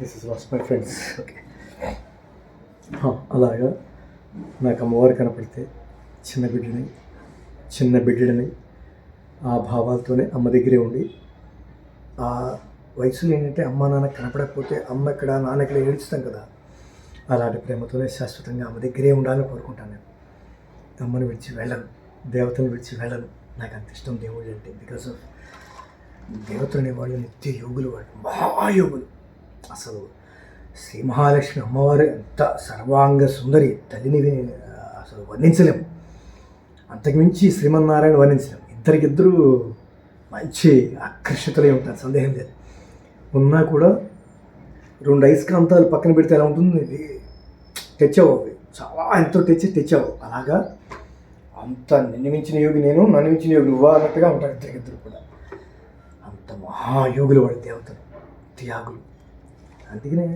This is lost my friends. Okay, అలాగా నాకు అమ్మవారు కనపడితే చిన్న బిడ్డని చిన్న బిడ్డని ఆ భావాలతోనే అమ్మ దగ్గరే ఉండి, ఆ వయసులో ఏంటంటే అమ్మ నాన్న కనపడకపోతే అమ్మ ఎక్కడ నాన్న ఎక్కడ ఏడుస్తాం కదా, అలాంటి ప్రేమతోనే శాశ్వతంగా అమ్మ దగ్గరే ఉండాలని కోరుకుంటాను. నేను అమ్మని విడిచి వెళ్ళను, దేవతను విడిచి వెళ్ళను. నాకు అంత ఇష్టం దేవుడు అంటే. బికాస్ ఆఫ్ దేవతలు అనేవాళ్ళు నిత్య యోగులు, వాళ్ళు మహాయోగులు. అసలు శ్రీ మహాలక్ష్మి అమ్మవారు ఎంత సర్వాంగ సుందరి తల్లిని అసలు వర్ణించలేము. అంతకుమించి శ్రీమన్నారాయణ వర్ణించలేము. ఇద్దరికిద్దరు మంచి ఆకర్షితులై ఉంటారు, సందేహం లేదు. ఉన్నా కూడా రెండు అయస్కాంతాలు పక్కన పెడితే ఎలా ఉంటుంది, తెచ్చావు అవి చాలా ఎంతో తెచ్చావు. అలాగా అంత నిన్ను మించిన యోగి నేను, నన్ను మించిన యోగి నువ్వా అన్నట్టుగా ఉంటారు ఇద్దరికిద్దరు కూడా. అంత మహాయోగులు వాళ్ళు, దేవతలు, త్యాగులు. అందుకనే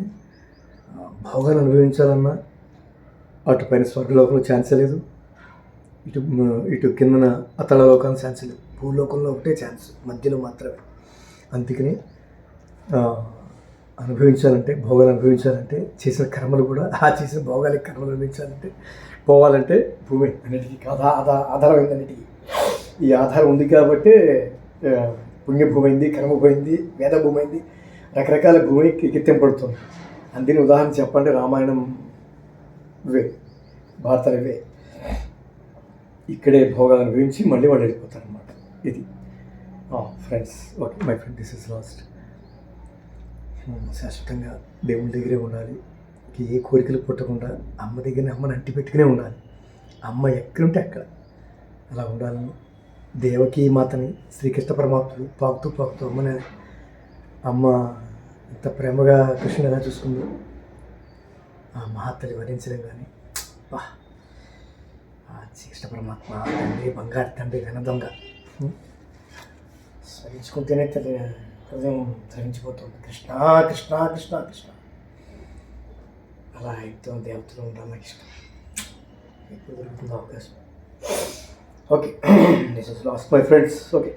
భోగాలు అనుభవించాలన్నా అటు పైన స్వర్గలోకంలో ఛాన్సే లేదు, ఇటు కిందన అతల లోకానికి ఛాన్స్ లేదు. భూలోకంలో ఒకటే ఛాన్స్, మధ్యలో మాత్రమే. అందుకని అనుభవించాలంటే, భోగాలు అనుభవించాలంటే, చేసిన కర్మలు కూడా ఆ చేసిన భోగాలకి కర్మలు అనుభవించాలంటే, పోవాలంటే భూమి అన్నిటికీ ఆధారమైంది. అన్నిటికీ ఈ ఆధారం ఉంది కాబట్టి పుణ్యభూమి అయింది, కర్మభూమి అయింది, వేదభూమి అయింది, రకరకాల భూమికి ఎక్కింపడుతుంది. అందుకని ఉదాహరణ చెప్పండి, రామాయణం ఇవే, భారతాలు ఇవే. ఇక్కడే భోగాలు అనుభవించి మళ్ళీ వాళ్ళు వెళ్ళిపోతారు అన్నమాట. ఇది friends. Okay my friend, this is last. శాశ్వతంగా దేవుని దగ్గరే ఉండాలి. ఏ కోరికలు పుట్టకుండా అమ్మ దగ్గరనే అమ్మని అంటి పెట్టుకునే ఉండాలి. అమ్మ ఎక్కడుంటే అక్కడ అలా ఉండాలని, దేవకీ మాతని శ్రీకృష్ణ పరమాత్ముడు పాకుతూ అమ్మని, అమ్మ ఎంత ప్రేమగా కృష్ణుని ఎలా చూసుకుందో ఆ మహాతల్లి వర్ణించలేం. కానీ శ్రీకృష్ణ పరమాత్మ తండ్రి, బంగారు తండ్రి, వెన దొంగ స్మరించుకుంటేనే హృదయం ధరించిపోతుంది. కృష్ణ కృష్ణ కృష్ణ కృష్ణ. అలా అయితే దేవతలు ఉండాలి, నాకు ఇష్టం. ఎప్పుడు దొరుకుతుందో అవకాశం. Okay, this is lost my friends. Okay,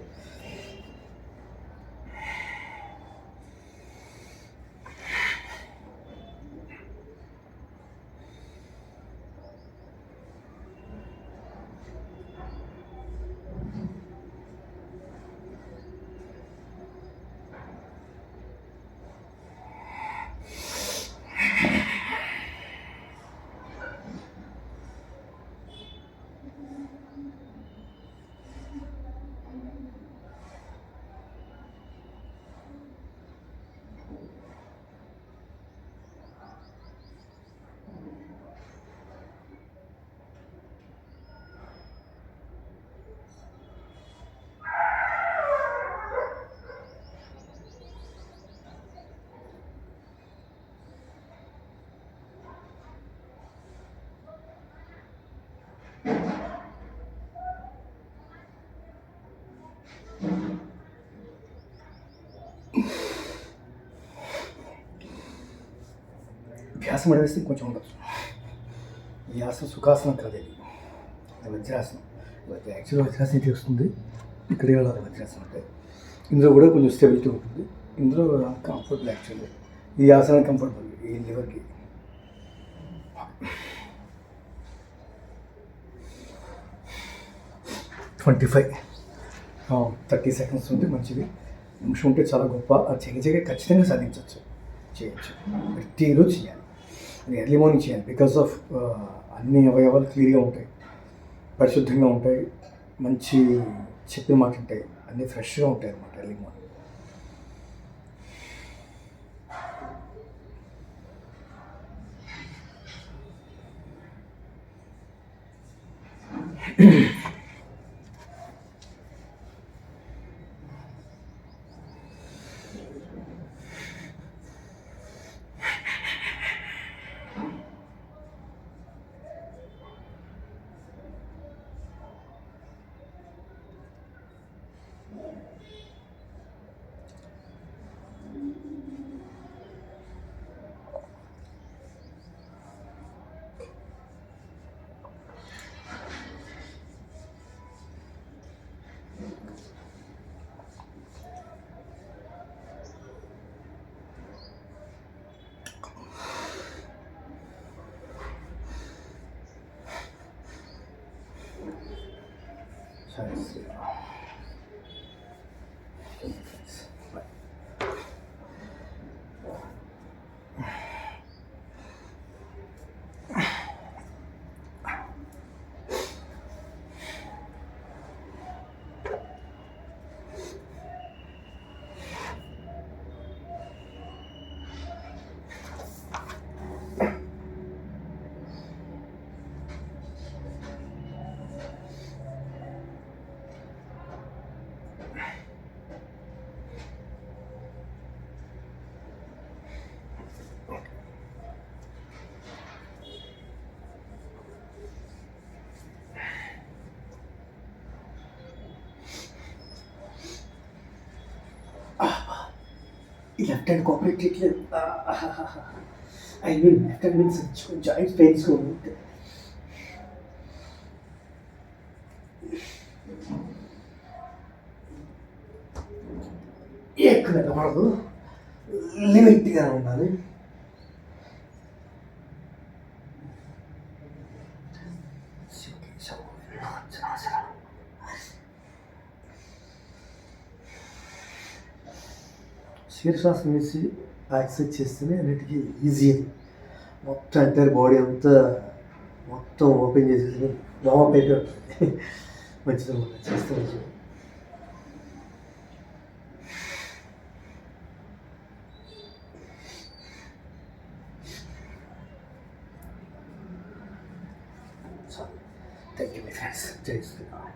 వ్యాసం అడివేస్తే కొంచెం ఉండొచ్చు. ఈ ఆసనం సుఖాసనం కాదు, ఇది వజ్రాసనం. యాక్చువల్గా వజ్రాసనం ఇది వస్తుంది, ఇక్కడే వెళ్ళాలి వజ్రాసనం అంటే. ఇందులో కూడా కొంచెం స్టెబిలిటీ ఉంటుంది, ఇందులో కంఫర్టబుల్. యాక్చువల్లీ ఈ ఆసనం కంఫర్టబుల్ ఈ లివర్కి. 30 సెకండ్స్ ఉంటే మంచిది, నిమిషం ఉంటే చాలా గొప్ప. అది చేయగలిగే ఖచ్చితంగా సాధించవచ్చు, చేయొచ్చు. ప్రతిరోజు చేయాలి, అది ఎర్లీ మార్నింగ్ చేయాలి. బికాస్ ఆఫ్ అన్ని అవయవాలు క్లియర్గా ఉంటాయి, పరిశుద్ధంగా ఉంటాయి, మంచి చెప్పిన మాట ఉంటాయి, అన్నీ ఫ్రెష్గా ఉంటాయి అన్నమాట ఎర్లీ మార్నింగ్. జై శ్రీరామ్. Bye. ఈ లెఫ్ట్ హ్యాండ్ కోఆపరేట్ చేయట్లేదు. I mean left hand means joints పెయిన్స్గా ఉంది. ఎక్కువ వెళ్ళకూడదు, లిమిట్గా ఉండాలి. శీర్షాసనం వేసి ఎక్సర్సైజ్ చేస్తేనే అన్నిటికీ ఈజీ. అది మొత్తం ఎంటైర్ బాడీ అంతా మొత్తం ఓపెన్ చేసేసి వామప్ అయిపోయి ఉంటుంది. మంచిది అన్నమాట, చేస్తే మంచిది. Thank you my friends. జై శ్రీరామ్.